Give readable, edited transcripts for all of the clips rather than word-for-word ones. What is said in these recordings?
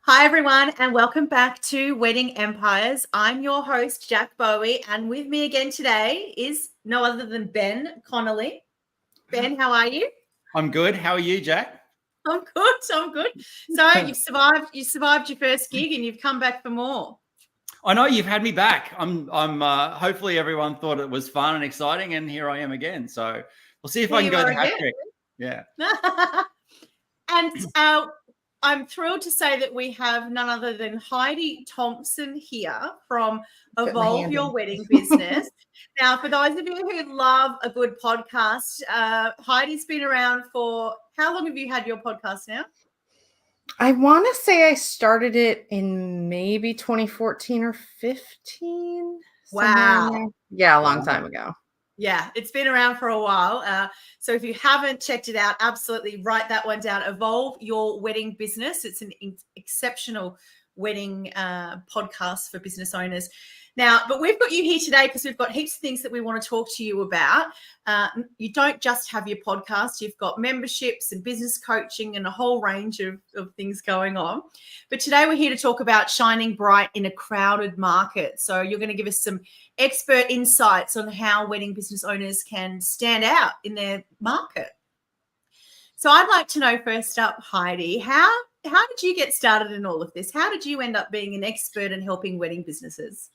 Hi, everyone, and welcome back to Wedding Empires. I'm your host, Jack Bowie, and with me again today is no other than Ben Connolly. Ben, how are you? I'm good. How are you, Jack? I'm good. So you've survived your first gig and you've come back for more. I know you've had me back. I'm hopefully everyone thought it was fun and exciting, and here I am again. So we'll see if I can go the hat trick. Yeah. And I'm thrilled to say that we have none other than Heidi Thompson here from Evolve Your Wedding Business. Now, for those of you who love a good podcast, Heidi's been around for, how long have you had your podcast now? I want to say I started it in maybe 2014 or 15. Wow. Yeah, a long time ago. Yeah, it's been around for a while. So if you haven't checked it out, absolutely write that one down. Evolve Your Wedding Business. It's an exceptional wedding podcast for business owners. Now, but we've got you here today because we've got heaps of things that we want to talk to you about. You don't just have your podcast. You've got memberships and business coaching and a whole range of things going on. But today we're here to talk about shining bright in a crowded market. So you're going to give us some expert insights on how wedding business owners can stand out in their market. So I'd like to know first up, Heidi, how did you get started in all of this? How did you end up being an expert in helping wedding businesses?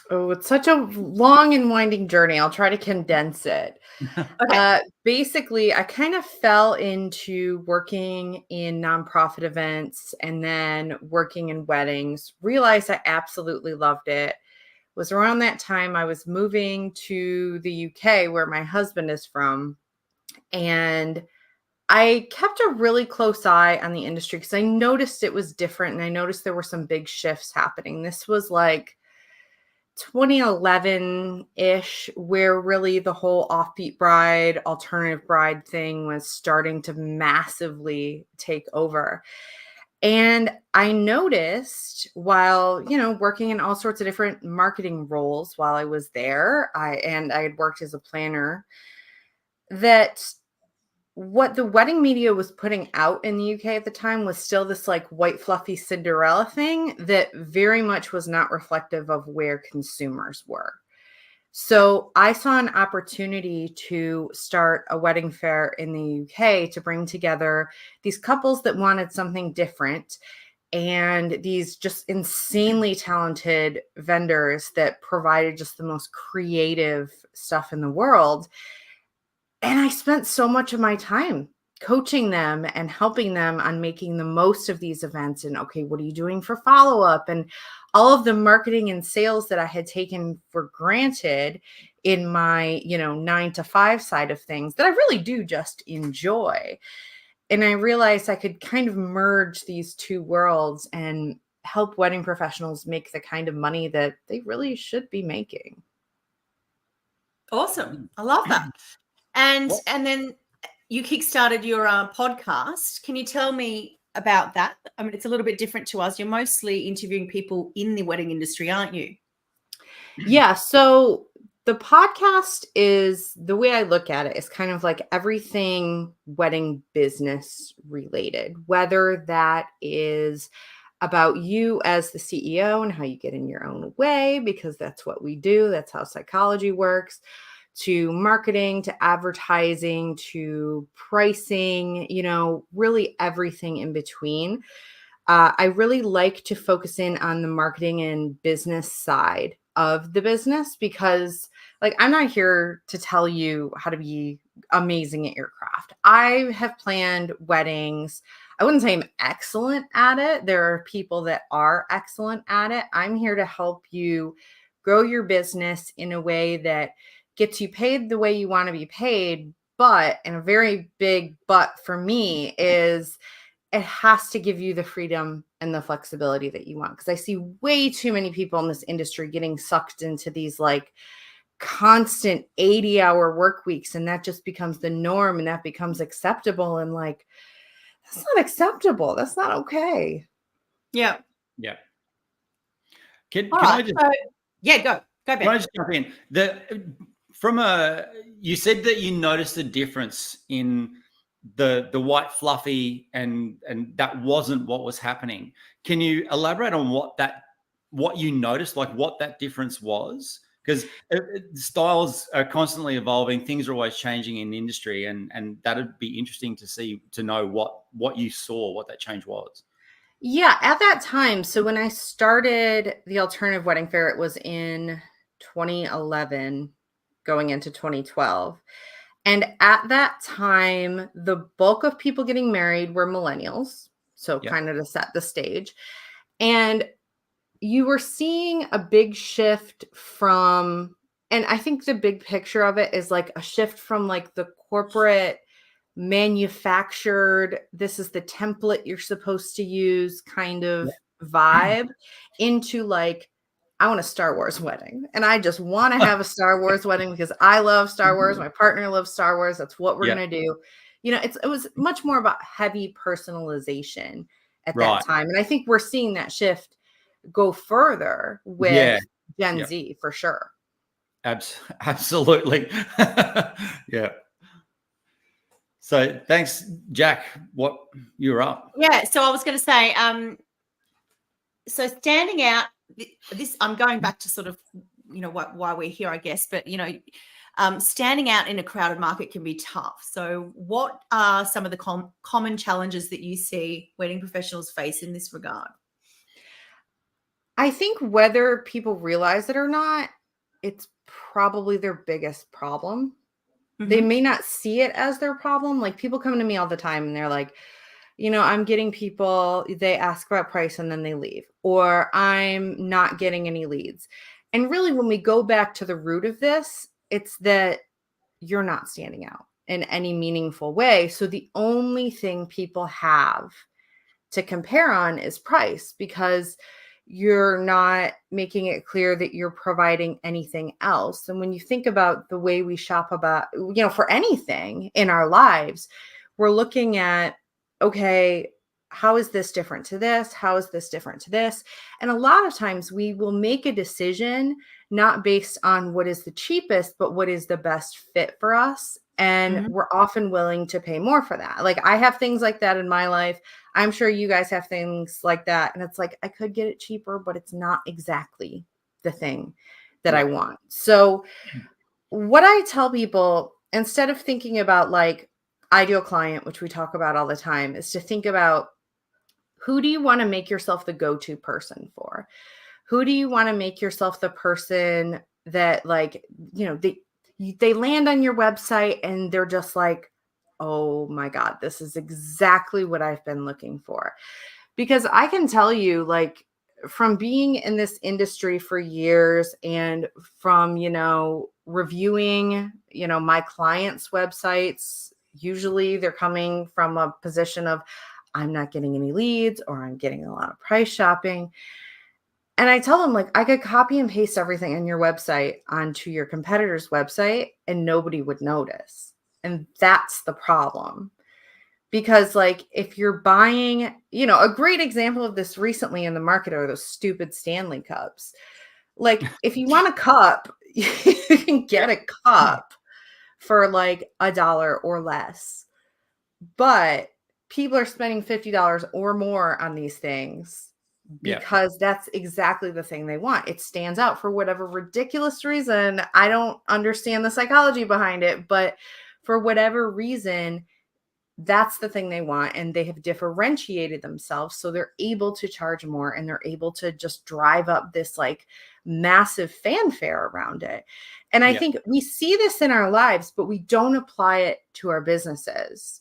Oh, it's such a long and winding journey. I'll try to condense it. Okay. Basically, I kind of fell into working in nonprofit events and then working in weddings. Realized I absolutely loved it. It was around that time I was moving to the UK, where my husband is from. And I kept a really close eye on the industry because I noticed it was different and I noticed there were some big shifts happening. This was like 2011-ish, where really the whole offbeat bride, alternative bride thing was starting to massively take over. And I noticed while, working in all sorts of different marketing roles while I was there, I had worked as a planner, that what the wedding media was putting out in the UK at the time was still this like white fluffy Cinderella thing that very much was not reflective of where consumers were. So I saw an opportunity to start a wedding fair in the UK to bring together these couples that wanted something different and these just insanely talented vendors that provided just the most creative stuff in the world. And I spent so much of my time coaching them and helping them on making the most of these events. And okay, what are you doing for follow-up? And all of the marketing and sales that I had taken for granted in my, 9-to-5 side of things that I really do just enjoy. And I realized I could kind of merge these two worlds and help wedding professionals make the kind of money that they really should be making. Awesome. I love that. And then you kickstarted your podcast. Can you tell me about that? I mean, it's a little bit different to us. You're mostly interviewing people in the wedding industry, aren't you? Yeah. So the podcast is, the way I look at it, is kind of like everything wedding business related, whether that is about you as the CEO and how you get in your own way, because that's what we do. That's how psychology works. To marketing, to advertising, to pricing, really everything in between. I really like to focus in on the marketing and business side of the business because, I'm not here to tell you how to be amazing at your craft. I have planned weddings. I wouldn't say I'm excellent at it. There are people that are excellent at it. I'm here to help you grow your business in a way that gets you paid the way you want to be paid. But, and a very big but for me, is it has to give you the freedom and the flexibility that you want. Because I see way too many people in this industry getting sucked into these constant 80-hour work weeks. And that just becomes the norm and that becomes acceptable. And that's not acceptable. That's not okay. Yeah. Yeah. Go. Go, Ben. Can I just jump in? You said that you noticed the difference in the white fluffy, and that wasn't what was happening. Can you elaborate on what you noticed, like what that difference was? Because styles are constantly evolving, things are always changing in the industry, and that'd be interesting to know what you saw, what that change was. Yeah, at that time, so when I started the Alternative Wedding Fair, it was in 2011 going into 2012. And at that time, the bulk of people getting married were millennials. So kind of to set the stage. And you were seeing a big shift from, and I think the big picture of it is like a shift from like the corporate manufactured, this is the template you're supposed to use kind of vibe, into like, I want a Star Wars wedding, and I just want to have a Star Wars wedding because I love Star Wars. My partner loves Star Wars. That's what we're going to do. You know, it was much more about heavy personalization at that time. And I think we're seeing that shift go further with Gen Z for sure. Absolutely. Yeah. So thanks, Jack. What you're up? Yeah. So I was going to say, so standing out, this, I'm going back to sort of, you know, why we're here, I guess, but, you know, standing out in a crowded market can be tough. So what are some of the common challenges that you see wedding professionals face in this regard? I think whether people realize it or not, it's probably their biggest problem. Mm-hmm. They may not see it as their problem. Like, people come to me all the time and they're like, you know, I'm getting people, they ask about price and then they leave, or I'm not getting any leads. And really, when we go back to the root of this, it's that you're not standing out in any meaningful way. So the only thing people have to compare on is price, because you're not making it clear that you're providing anything else. And when you think about the way we shop about, you know, for anything in our lives, we're looking at, okay, how is this different to this? How is this different to this? And a lot of times we will make a decision not based on what is the cheapest, but what is the best fit for us. And we're often willing to pay more for that. Like, I have things like that in my life. I'm sure you guys have things like that. And it's like, I could get it cheaper, but it's not exactly the thing that I want. So what I tell people, instead of thinking about like ideal client, which we talk about all the time, is to think about, who do you want to make yourself the go-to person for? Who do you want to make yourself the person that, like, you know, they land on your website and they're just like, oh my God, this is exactly what I've been looking for. Because I can tell you, like, from being in this industry for years and from, you know, reviewing, you know, my clients' websites, usually they're coming from a position of, I'm not getting any leads, or I'm getting a lot of price shopping. And I tell them, like, I could copy and paste everything on your website onto your competitor's website and nobody would notice. And that's the problem. Because, like, if you're buying, you know, a great example of this recently in the market are those stupid Stanley cups. Like, if you want a cup, you can get a cup for like $1 or less. But people are spending $50 or more on these things because that's exactly the thing they want. It stands out for whatever ridiculous reason. I don't understand the psychology behind it, but for whatever reason, that's the thing they want. And they have differentiated themselves. So they're able to charge more, and they're able to just drive up this like massive fanfare around it. And I think we see this in our lives, but we don't apply it to our businesses.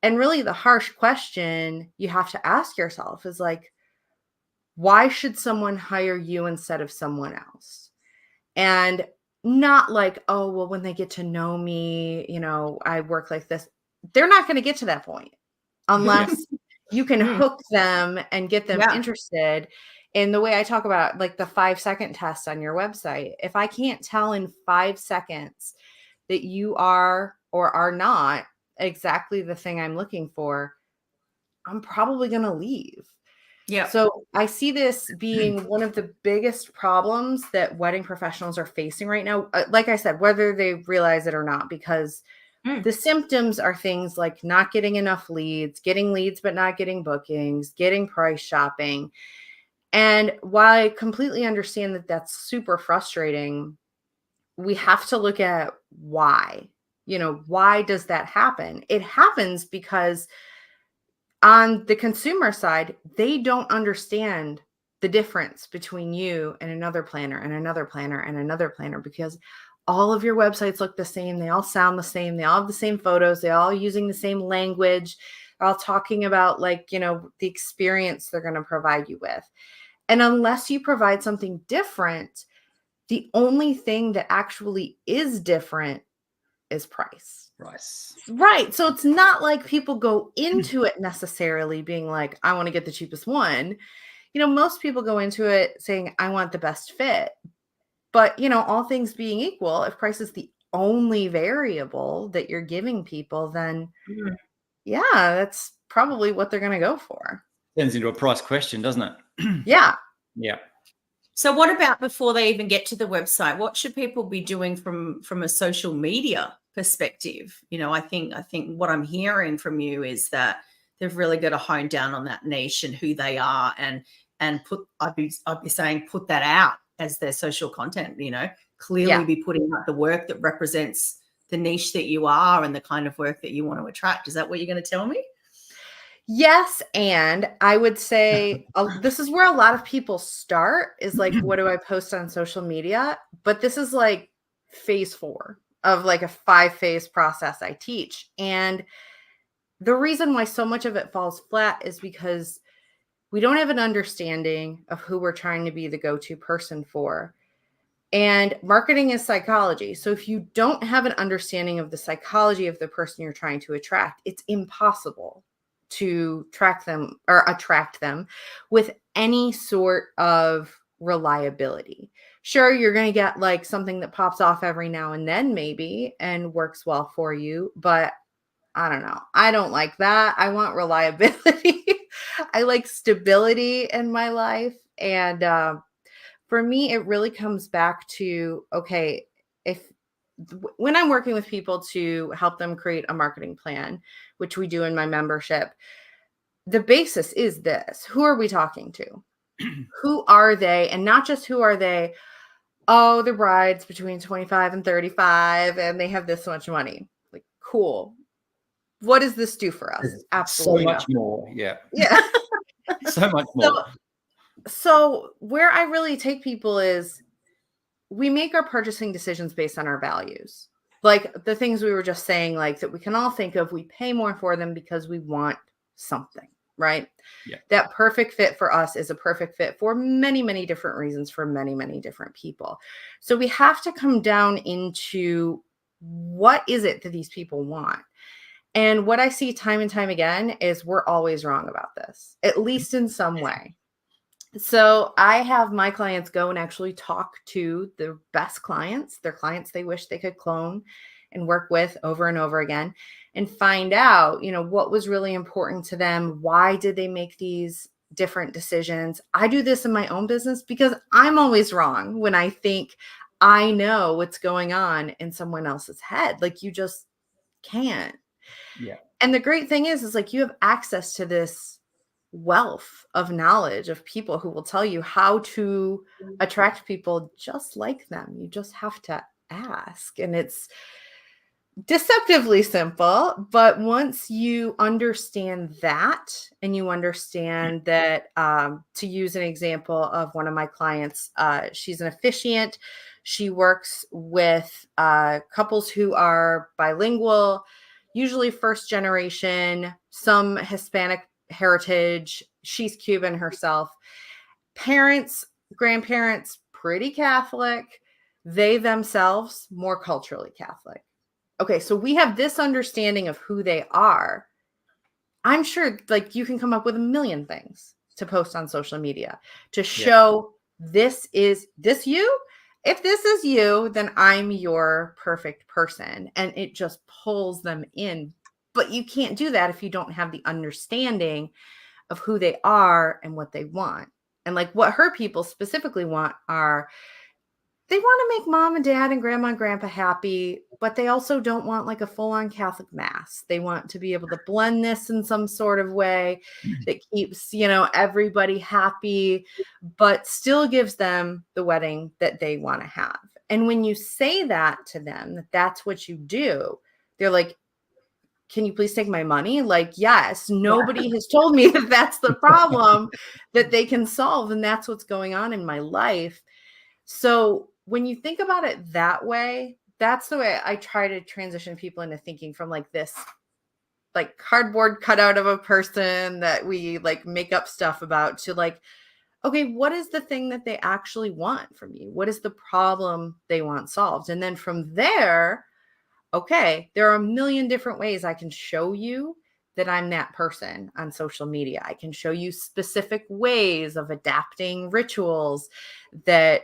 And really, the harsh question you have to ask yourself is like, why should someone hire you instead of someone else? And not like, oh, well, when they get to know me, you know, I work like this. They're not going to get to that point unless you can hook them and get them interested in the way I talk about, like the 5-second test on your website. If I can't tell in 5 seconds that you are or are not exactly the thing I'm looking for, I'm probably going to leave. Yeah. So I see this being one of the biggest problems that wedding professionals are facing right now. Like I said, whether they realize it or not, because The symptoms are things like not getting enough leads, getting leads but not getting bookings, getting price shopping. And while I completely understand that that's super frustrating, we have to look at why. Why does that happen? It happens because on the consumer side, they don't understand the difference between you and another planner and another planner and another planner, because all of your websites look the same. They all sound the same. They all have the same photos. They're all using the same language. They're all talking about the experience they're going to provide you with. And unless you provide something different, the only thing that actually is different is price. Right. So it's not like people go into it necessarily being like, I want to get the cheapest one. Most people go into it saying, I want the best fit. But, all things being equal, if price is the only variable that you're giving people, then yeah, that's probably what they're going to go for. Turns into a price question, doesn't it? Yeah. Yeah. So what about before they even get to the website? What should people be doing from a social media perspective? I think what I'm hearing from you is that they've really got to hone down on that niche and who they are, and I'd be saying put that out as their social content. Clearly be putting out the work that represents the niche that you are and the kind of work that you want to attract. Is that what you're going to tell me? Yes. And I would say this is where a lot of people start, is like, what do I post on social media? But this is like phase 4 of like a 5-phase process I teach. And the reason why so much of it falls flat is because we don't have an understanding of who we're trying to be the go-to person for. And marketing is psychology. So if you don't have an understanding of the psychology of the person you're trying to attract, it's impossible to track them or attract them with any sort of reliability. Sure, you're going to get like something that pops off every now and then maybe and works well for you, but I don't know. I don't like that. I want reliability. I like stability in my life. And for me, it really comes back to, okay, when I'm working with people to help them create a marketing plan, which we do in my membership, the basis is this: who are we talking to? Who are they? And not just who are they? Oh, the bride's between 25 and 35 and they have this much money. Like, cool. What does this do for us? Absolutely so much more. Yeah. So much more. So where I really take people is, we make our purchasing decisions based on our values. Like the things we were just saying, like that we can all think of, we pay more for them because we want something, right? Yeah. That perfect fit for us is a perfect fit for many, many different reasons for many, many different people. So we have to come down into what is it that these people want? And what I see time and time again is we're always wrong about this, at least in some way. So I have my clients go and actually talk to the best clients, their clients they wish they could clone and work with over and over again, and find out, what was really important to them. Why did they make these different decisions? I do this in my own business because I'm always wrong when I think I know what's going on in someone else's head. Like, you just can't. Yeah. And the great thing is like, you have access to this wealth of knowledge of people who will tell you how to attract people just like them. You just have to ask. And it's deceptively simple, but once you understand that, and you understand that, to use an example of one of my clients, she's an officiant. She works with couples who are bilingual, usually first generation, some Hispanic heritage. She's Cuban herself. Parents, grandparents, pretty Catholic. They themselves more culturally Catholic. Okay, so we have this understanding of who they are. I'm sure like you can come up with a million things to post on social media to show this is this you. If this is you, then I'm your perfect person. And it just pulls them in. But you can't do that if you don't have the understanding of who they are and what they want. And like what her people specifically want are they want to make mom and dad and grandma and grandpa happy, but they also don't want like a full-on Catholic mass. They want to be able to blend this in some sort of way that keeps, everybody happy, but still gives them the wedding that they want to have. And when you say that to them, that that's what you do, they're like, can you please take my money? Like, yes, nobody has told me that that's the problem that they can solve. And that's what's going on in my life. So when you think about it that way, that's the way I try to transition people into thinking from like this, like cardboard cutout of a person that we like make up stuff about to like, okay, what is the thing that they actually want from you? What is the problem they want solved? And then from there, okay, there are a million different ways I can show you that I'm that person on social media. I can show you specific ways of adapting rituals that,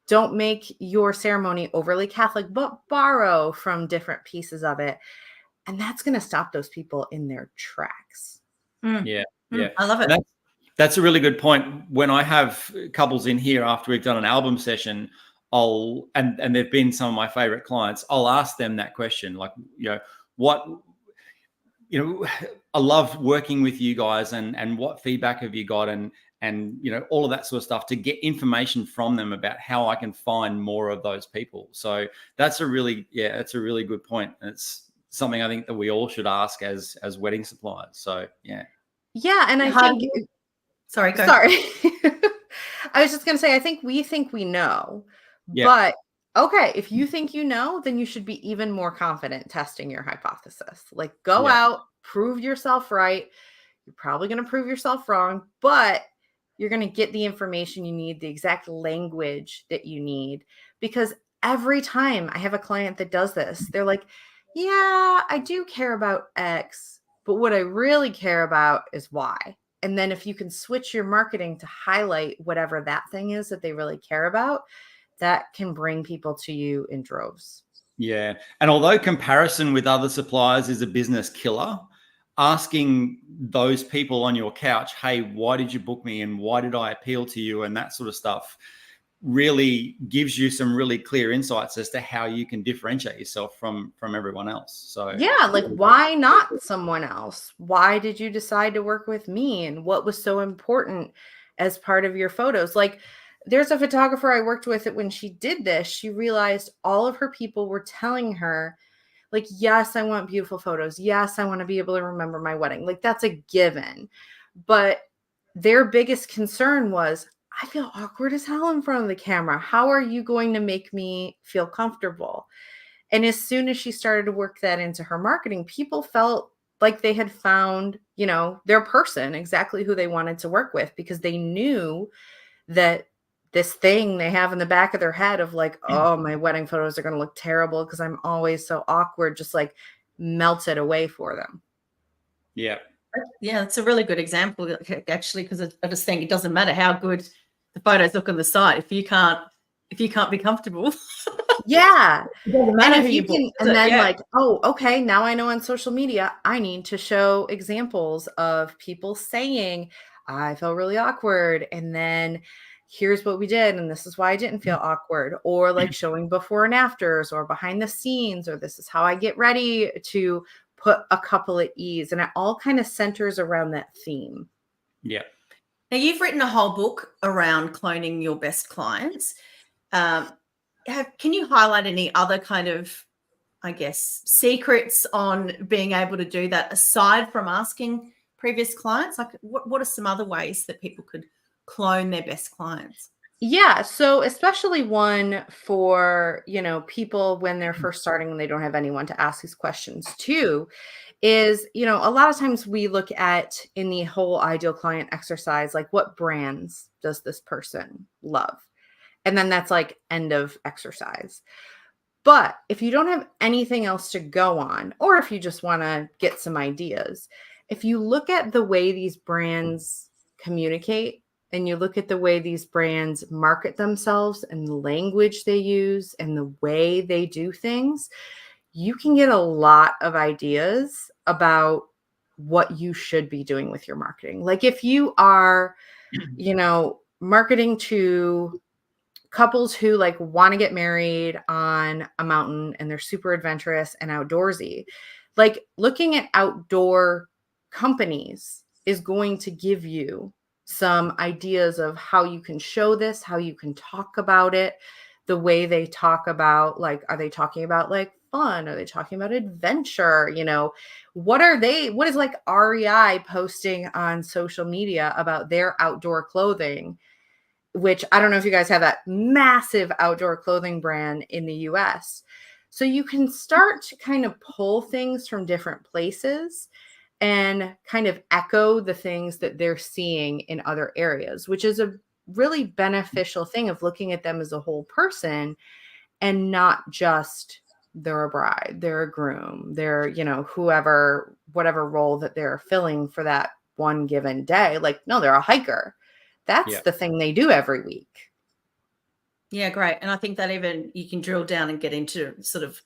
don't make your ceremony overly Catholic, but borrow from different pieces of it. And that's going to stop those people in their tracks. Yeah. I love it. That's a really good point. When I have couples in here after we've done an album session, and they've been some of my favorite clients, I'll ask them that question, like, I love working with you guys, and what feedback have you got, and all of that sort of stuff, to get information from them about how I can find more of those people. So that's a really good point. And it's something I think that we all should ask as wedding suppliers. So yeah. And I think, sorry. I was just going to say, I think we know, Yeah. but okay, if you think you know, then you should be even more confident testing your hypothesis. Like, go out, prove yourself right. You're probably going to prove yourself wrong, but you're going to get the information you need, the exact language that you need. Because every time I have a client that does this, they're like, yeah, I do care about X, but what I really care about is Y. And then if you can switch your marketing to highlight whatever that thing is that they really care about, that can bring people to you in droves. Yeah. And although comparison with other suppliers is a business killer, asking those people on your couch, hey, why did you book me, and why did I appeal to you, and that sort of stuff, really gives you some really clear insights as to how you can differentiate yourself from everyone else. So yeah, like, why not someone else? Why did you decide to work with me, and what was so important as part of your photos? Like, there's a photographer I worked with that when she did this, she realized all of her people were telling her, like, yes, I want beautiful photos. Yes, I want to be able to remember my wedding. Like, that's a given. But their biggest concern was, I feel awkward as hell in front of the camera. How are you going to make me feel comfortable? And as soon as she started to work that into her marketing, people felt like they had found, their person, exactly who they wanted to work with, because they knew that this thing they have in the back of their head of like, oh, my wedding photos are going to look terrible because I'm always so awkward, just like melted away for them. Yeah, it's a really good example, actually, because I just think it doesn't matter how good the photos look on the site if you can't be comfortable. Yeah. It doesn't matter who you can, and then like, oh, okay, now I know on social media I need to show examples of people saying, I felt really awkward, and then here's what we did, and this is why I didn't feel awkward, or like showing before and afters, or behind the scenes, or this is how I get ready to put a couple at ease. And it all kind of centers around that theme. Yeah. Now, you've written a whole book around cloning your best clients. Can you highlight any other kind of, I guess, secrets on being able to do that aside from asking previous clients? Like, what are some other ways that people could clone their best clients? Yeah. So especially one for, people when they're first starting and they don't have anyone to ask these questions to, is, a lot of times we look at, in the whole ideal client exercise, like, what brands does this person love? And then that's like end of exercise. But if you don't have anything else to go on, or if you just want to get some ideas, if you look at the way these brands communicate, and you look at the way these brands market themselves and the language they use and the way they do things, you can get a lot of ideas about what you should be doing with your marketing. Like, if you are, marketing to couples who like want to get married on a mountain and they're super adventurous and outdoorsy. Like looking at outdoor companies is going to give you some ideas of how you can show this, how you can talk about it, the way they talk about, like, are they talking about like fun? Are they talking about adventure? You know, what is like REI posting on social media about their outdoor clothing, which I don't know if you guys have that massive outdoor clothing brand in the US. So you can start to kind of pull things from different places and kind of echo the things that they're seeing in other areas, which is a really beneficial thing of looking at them as a whole person and not just they're a bride, they're a groom, they're, you know, whoever, whatever role that they're filling for that one given day. Like, no, they're a hiker. That's the thing they do every week. Yeah, great. And I think that even you can drill down and get into sort of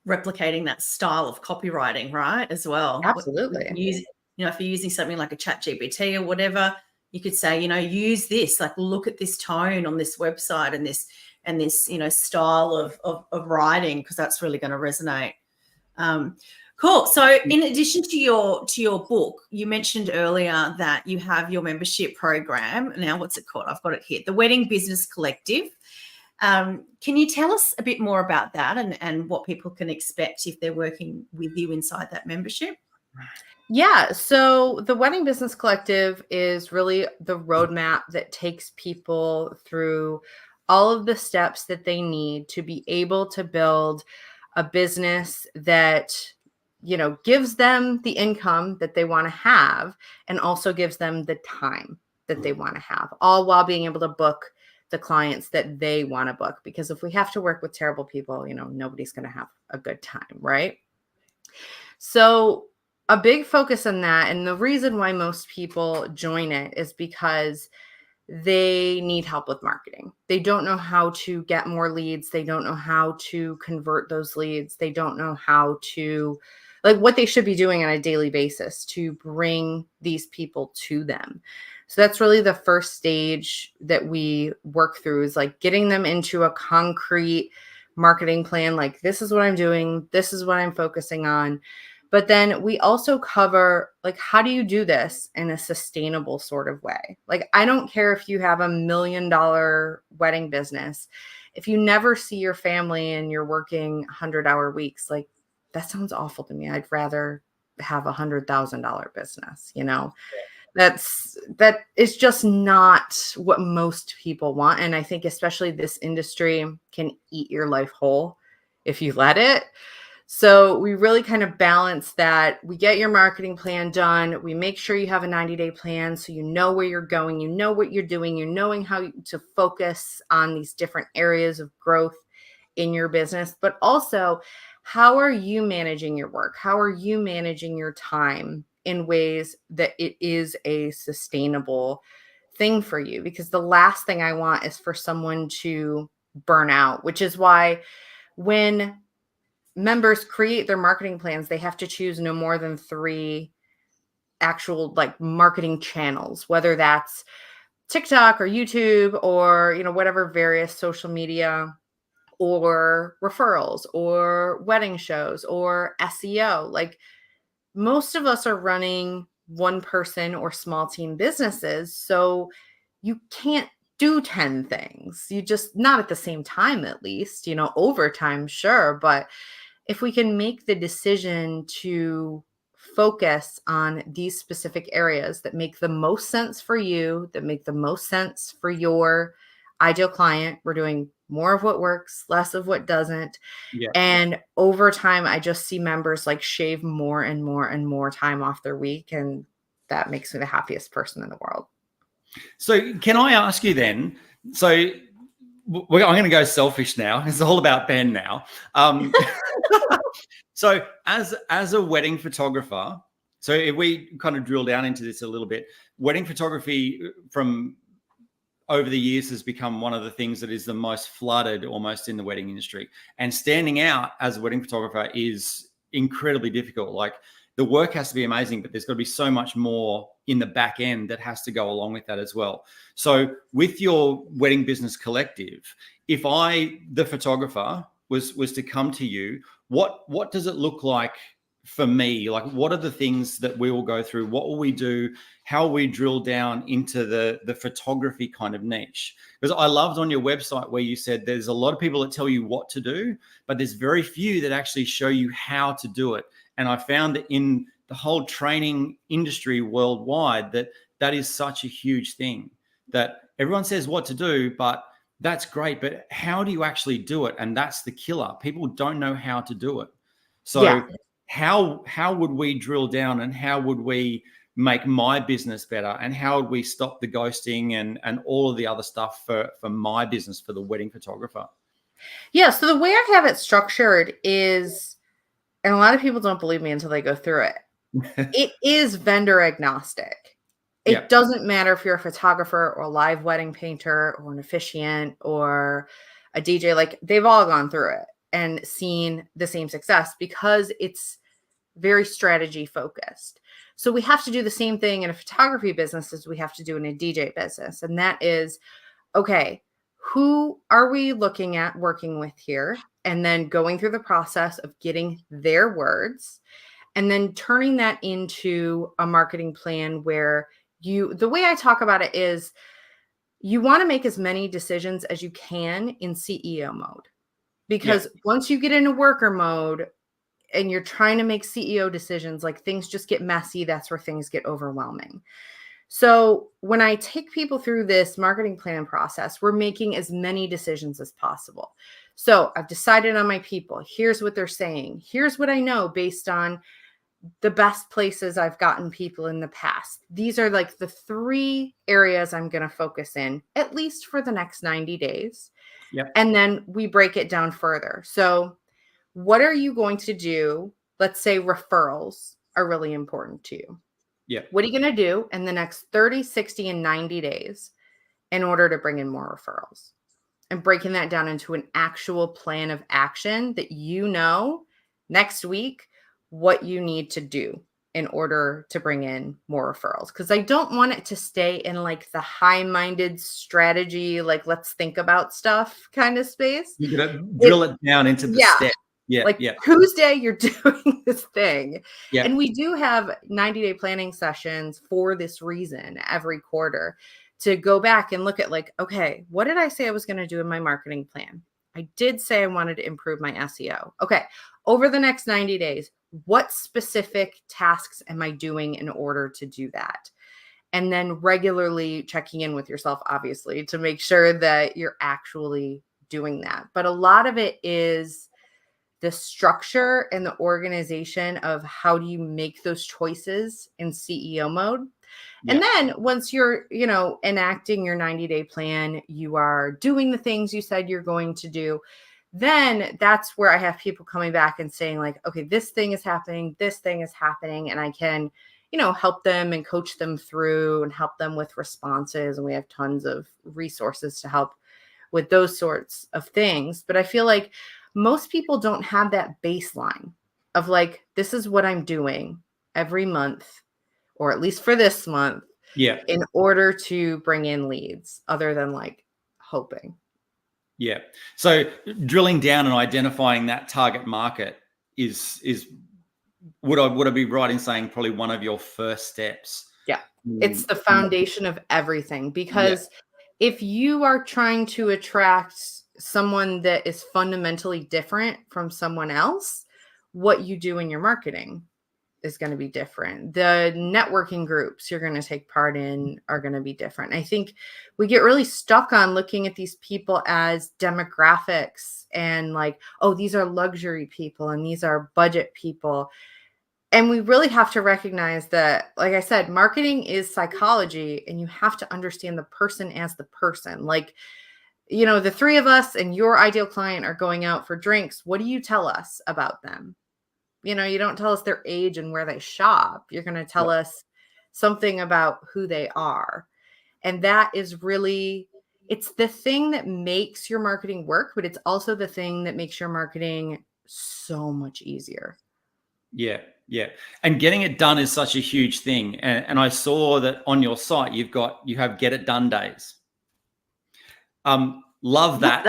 replicating that style of copywriting, right? As well. Absolutely. If you're using something like a chat GPT or whatever, you could say, you know, use this, like look at this tone on this website and this, you know, style of writing, because that's really going to resonate. Cool. So in addition to your book, you mentioned earlier that you have your membership program. Now, what's it called? I've got it here. The Wedding Business Collective. Can you tell us a bit more about that and what people can expect if they're working with you inside that membership? Yeah. So the Wedding Business Collective is really the roadmap that takes people through all of the steps that they need to be able to build a business that, you know, gives them the income that they want to have and also gives them the time that they want to have, all while being able to book the clients that they want to book. Because if we have to work with terrible people, you know, nobody's going to have a good time, right? So a big focus on that, and the reason why most people join it is because they need help with marketing. They don't know how to get more leads. They don't know how to convert those leads. They don't know how to, like, what they should be doing on a daily basis to bring these people to them. So that's really the first stage that we work through, is like getting them into a concrete marketing plan. Like, this is what I'm doing. This is what I'm focusing on. But then we also cover, like, how do you do this in a sustainable sort of way? Like, I don't care if you have $1 million wedding business. If you never see your family and you're working 100-hour weeks, like, that sounds awful to me. I'd rather have $100,000 business, you know? That is just not what most people want. And I think especially this industry can eat your life whole if you let it. So we really kind of balance that. We get your marketing plan done. We make sure you have a 90-day plan so you know where you're going, you know what you're doing, you're knowing how to focus on these different areas of growth in your business. But also, how are you managing your work? How are you managing your time in ways that it is a sustainable thing for you? Because the last thing I want is for someone to burn out, which is why when members create their marketing plans, they have to choose no more than 3 actual like marketing channels, whether that's TikTok or YouTube or, you know, whatever various social media, or referrals or wedding shows or SEO. Like, most of us are running one person or small team businesses. So you can't do 10 things. You just, not at the same time, at least, you know, over time, sure. But if we can make the decision to focus on these specific areas that make the most sense for you, that make the most sense for your ideal client, we're doing more of what works, less of what doesn't. Yeah. And over time, I just see members like shave more and more and more time off their week. And that makes me the happiest person in the world. So can I ask you then, so I'm going to go selfish now. It's all about Ben now. So as a wedding photographer, so if we kind of drill down into this a little bit, wedding photography from over the years has become one of the things that is the most flooded almost in the wedding industry. And standing out as a wedding photographer is incredibly difficult. Like, the work has to be amazing, but there's got to be so much more in the back end that has to go along with that as well. So with your wedding business collective, if I, the photographer, was to come to you, what does it look like for me? Like, what are the things that we will go through? What will we do? How will we drill down into the photography kind of niche? Because I loved on your website where you said there's a lot of people that tell you what to do, but there's very few that actually show you how to do it. And I found that in the whole training industry worldwide, that is such a huge thing, that everyone says what to do, but that's great. But how do you actually do it? And that's the killer. People don't know how to do it. So Yeah. how would we drill down, and how would we make my business better, and how would we stop the ghosting and all of the other stuff for my business, for the wedding photographer? Yeah. So the way I have it structured is, and a lot of people don't believe me until they go through it, it is vendor agnostic. It doesn't matter if you're a photographer or a live wedding painter or an officiant or a DJ, like they've all gone through it and seen the same success because it's very strategy focused. So we have to do the same thing in a photography business as we have to do in a DJ business. And that is, okay, who are we looking at working with here? And then going through the process of getting their words and then turning that into a marketing plan where the way I talk about it is you want to make as many decisions as you can in CEO mode, because once you get into worker mode and you're trying to make CEO decisions, like things just get messy. That's where things get overwhelming. So when I take people through this marketing plan process, we're making as many decisions as possible. So I've decided on my people. Here's what they're saying. Here's what I know based on the best places I've gotten people in the past. These are like the 3 areas I'm going to focus in, at least for the next 90 days. Yep. And then we break it down further. So what are you going to do? Let's say referrals are really important to you. Yeah. What are you going to do in the next 30, 60, and 90 days in order to bring in more referrals? And breaking that down into an actual plan of action that you know next week what you need to do in order to bring in more referrals. Because I don't want it to stay in like the high-minded strategy, like let's think about stuff kind of space. You got to drill it down into the step. Yeah. Like Tuesday, you're doing this thing. Yeah. And we do have 90-day planning sessions for this reason every quarter to go back and look at like, okay, what did I say I was going to do in my marketing plan? I did say I wanted to improve my SEO. Okay. Over the next 90 days, what specific tasks am I doing in order to do that? And then regularly checking in with yourself, obviously, to make sure that you're actually doing that. But a lot of it is the structure and the organization of how do you make those choices in CEO mode. Yeah. And then once you're, enacting your 90-day plan, you are doing the things you said you're going to do. Then that's where I have people coming back and saying like, okay, this thing is happening. And I can, help them and coach them through and help them with responses. And we have tons of resources to help with those sorts of things. But I feel like most people don't have that baseline of like, this is what I'm doing every month, or at least for this month, in order to bring in leads, other than like hoping. Yeah. So drilling down and identifying that target market is would I be right in saying probably one of your first steps? Yeah. It's the foundation of everything, because if you are trying to attract someone that is fundamentally different from someone else, what you do in your marketing is going to be different. The networking groups you're going to take part in are going to be different. I think we get really stuck on looking at these people as demographics and like, oh, these are luxury people and these are budget people. And we really have to recognize that, like I said, marketing is psychology, and you have to understand the person as the person. Like, the 3 of us and your ideal client are going out for drinks. What do you tell us about them? You don't tell us their age and where they shop. You're going to tell us something about who they are. And that is really, it's the thing that makes your marketing work, but it's also the thing that makes your marketing so much easier. Yeah. Yeah. And getting it done is such a huge thing. And I saw that on your site, you have get it done days. Love that.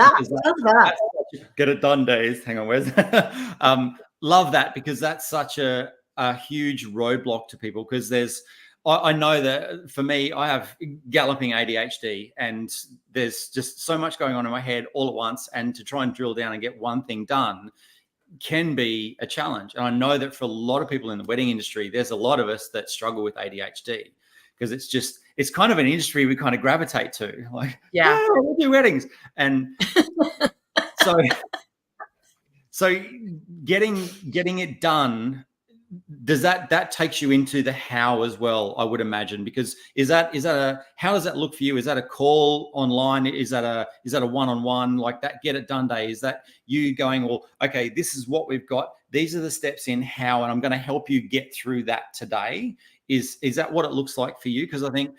Get it done days. Hang on, where's love that, because that's such a huge roadblock to people, because I know that for me, I have galloping ADHD, and there's just so much going on in my head all at once, and to try and drill down and get one thing done can be a challenge. And I know that for a lot of people in the wedding industry, there's a lot of us that struggle with ADHD, because it's kind of an industry we kind of gravitate to, like, yeah, we'll do weddings. And so getting it done, does that takes you into the how as well, I would imagine, because how does that look for you? Is that a call online? Is that a one-on-one, like that get it done day? Is that you going, well, okay, this is what we've got, these are the steps in how, and I'm going to help you get through that today? Is that what it looks like for you? Because I think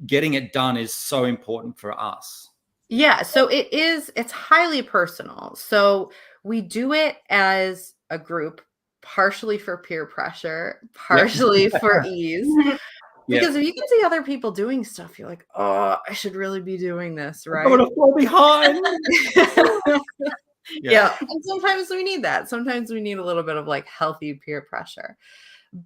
getting it done is so important for us. Yeah, so it's highly personal. So we do it as a group, partially for peer pressure, partially for ease. Because if you can see other people doing stuff, you're like, oh, I should really be doing this, right? I'm gonna fall behind. Yeah. And sometimes we need that. Sometimes we need a little bit of like healthy peer pressure.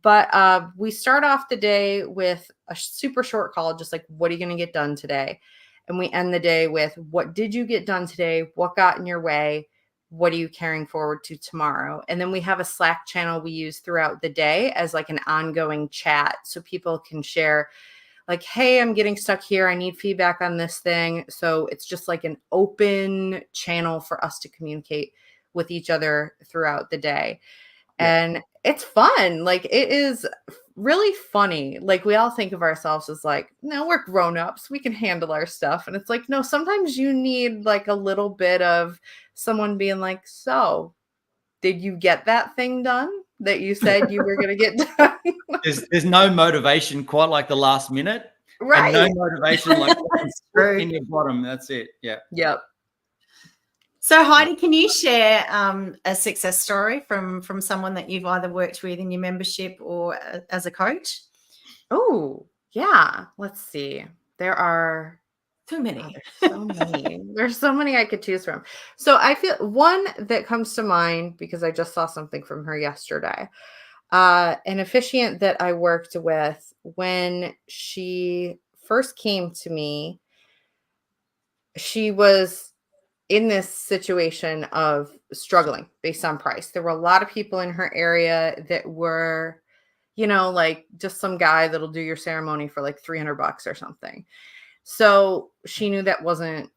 But we start off the day with a super short call, just like, what are you going to get done today? And we end the day with, what did you get done today? What got in your way? What are you carrying forward to tomorrow? And then we have a Slack channel we use throughout the day as like an ongoing chat, so people can share like, hey, I'm getting stuck here. I need feedback on this thing. So it's just like an open channel for us to communicate with each other throughout the day. And it's fun. Like, it is really funny. Like, we all think of ourselves as like, no, we're grown-ups, we can handle our stuff. And it's like, no, sometimes you need like a little bit of someone being like, so did you get that thing done that you said you were going to get done? There's no motivation quite like the last minute. Right. And no motivation like in your bottom. That's it. Yeah. Yep. So Heidi, can you share a success story from someone that you've either worked with in your membership or as a coach? Oh, yeah. Let's see. There are too many. So many. There's so many I could choose from. So I feel one that comes to mind, because I just saw something from her yesterday. An officiant that I worked with, when she first came to me, she was in this situation of struggling based on price. There were a lot of people in her area that were, like just some guy that'll do your ceremony for like $300 or something. So she knew that wasn't,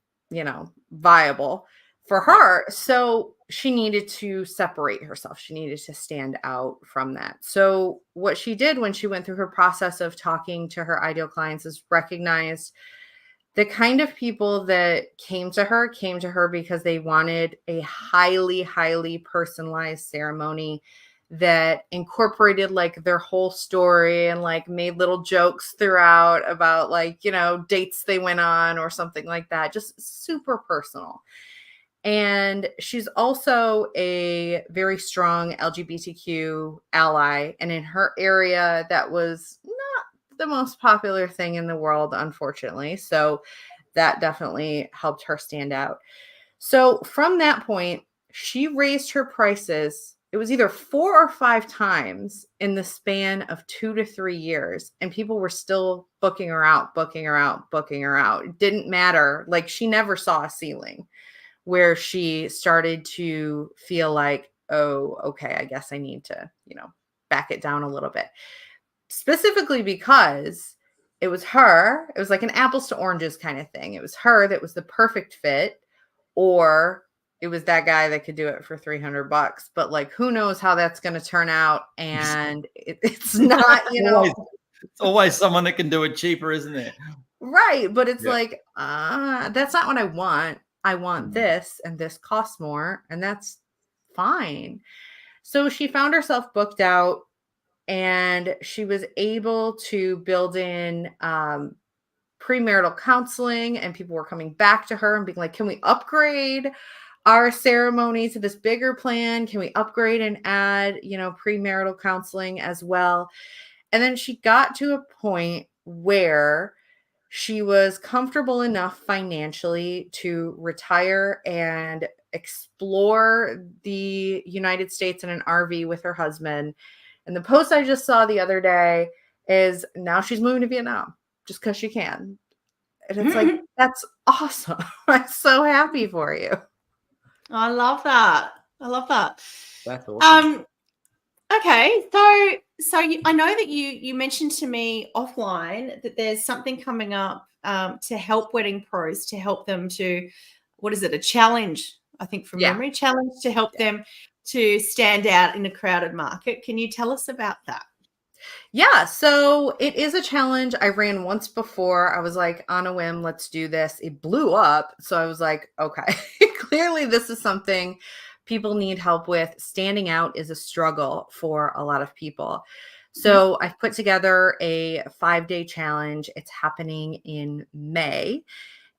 viable for her. So she needed to separate herself. She needed to stand out from that. So what she did when she went through her process of talking to her ideal clients is recognized the kind of people that came to her because they wanted a highly, highly personalized ceremony that incorporated like their whole story and like made little jokes throughout about like, dates they went on or something like that. Just super personal. And she's also a very strong LGBTQ ally. And in her area, that was not the most popular thing in the world, unfortunately. So that definitely helped her stand out. So from that point, she raised her prices. It was either 4 or 5 times in the span of 2 to 3 years. And people were still booking her out. It didn't matter. Like, she never saw a ceiling where she started to feel like, oh, okay, I guess I need to, back it down a little bit. Specifically because it was her. It was like an apples to oranges kind of thing. It was her that was the perfect fit, or it was that guy that could do it for $300. But like, who knows how that's going to turn out? And it's not, It's always someone that can do it cheaper, isn't it? Right. But it's like, that's not what I want. I want this, and this costs more, and that's fine. So she found herself booked out, and she was able to build in premarital counseling, and people were coming back to her and being like, can we upgrade? our ceremony to this bigger plan? Can we upgrade and add, premarital counseling as well? And then she got to a point where she was comfortable enough financially to retire and explore the United States in an RV with her husband. And the post I just saw the other day is now she's moving to Vietnam just because she can. And it's like, that's awesome. I'm so happy for you. I love that. That's awesome. Okay, so I know that you mentioned to me offline that there's something coming up to help wedding pros, to help them to, what is it, a challenge, I think from memory, challenge to help them to stand out in a crowded market. Can you tell us about that? Yeah, so it is a challenge. I ran once before. I was like, on a whim, let's do this. It blew up. So I was like, okay, clearly this is something people need help with. Standing out is a struggle for a lot of people. So I've put together a 5-day challenge. It's happening in May.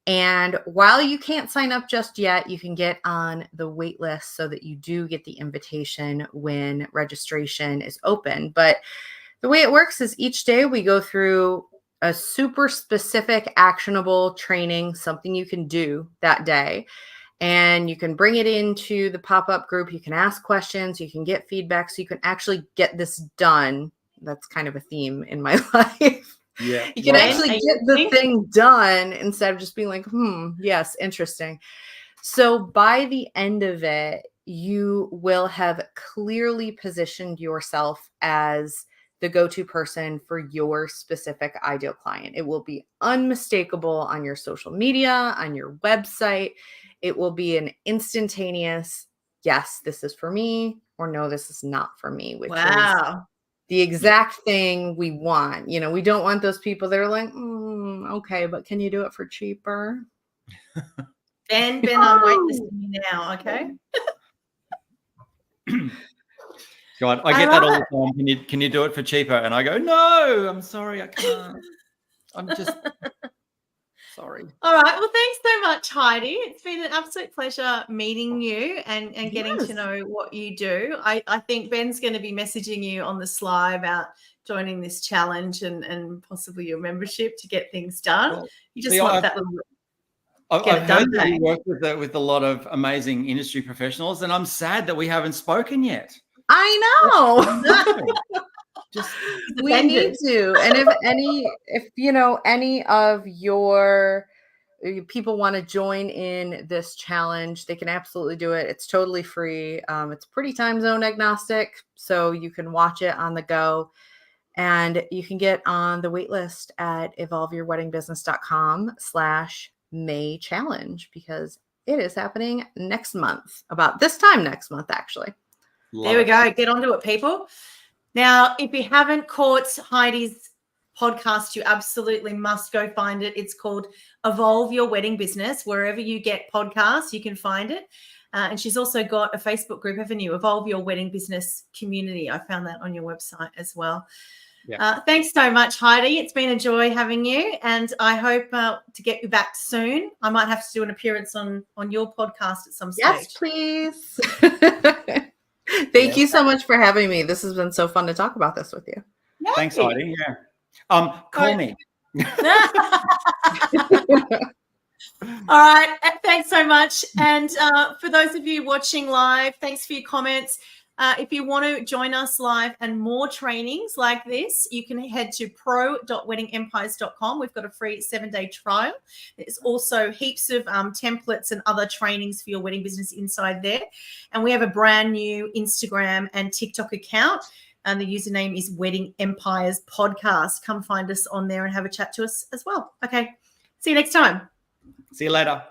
And while you can't sign up just yet, you can get on the wait list so that you do get the invitation when registration is open. But the way it works is each day we go through a super specific, actionable training, something you can do that day. And you can bring it into the pop-up group. You can ask questions. You can get feedback. So you can actually get this done. That's kind of a theme in my life. Yeah. You can actually get the thing done instead of just being like, yes, interesting. So by the end of it, you will have clearly positioned yourself as the go-to person for your specific ideal client. It will be unmistakable on your social media, on your website. It will be an instantaneous, yes, this is for me, or no, this is not for me, which is the exact thing we want. We don't want those people that are like, okay, but can you do it for cheaper? Ben, I'm waiting me now, okay? God, I get that all the time. Can you do it for cheaper? And I go, no, I'm sorry, I can't. I'm just sorry. All right. Well, thanks so much, Heidi. It's been an absolute pleasure meeting you and getting to know what you do. I think Ben's going to be messaging you on the sly about joining this challenge and possibly your membership to get things done. Well, you just want that little. I've heard that you work with a lot of amazing industry professionals, and I'm sad that we haven't spoken yet. I know. We need to. And if any of your people want to join in this challenge, they can absolutely do it. It's totally free. It's pretty time zone agnostic, so you can watch it on the go. And you can get on the wait list at evolveyourweddingbusiness.com/May challenge, because it is happening next month, about this time next month, actually. There we go. Get onto it, people. Now, if you haven't caught Heidi's podcast, you absolutely must go find it. It's called Evolve Your Wedding Business. Wherever you get podcasts, you can find it. And she's also got a Facebook group, haven't you? Evolve Your Wedding Business Community. I found that on your website as well. Yeah. Thanks so much, Heidi. It's been a joy having you, and I hope to get you back soon. I might have to do an appearance on your podcast at some stage. Yes, please. Thank you so much for having me. This has been so fun to talk about this with you. Yay. Thanks, Heidi. Yeah. Call me. All right. Thanks so much. And for those of you watching live, thanks for your comments. If you want to join us live and more trainings like this, you can head to pro.weddingempires.com. We've got a free 7-day trial. There's also heaps of templates and other trainings for your wedding business inside there. And we have a brand new Instagram and TikTok account. And the username is Wedding Empires Podcast. Come find us on there and have a chat to us as well. Okay. See you next time. See you later.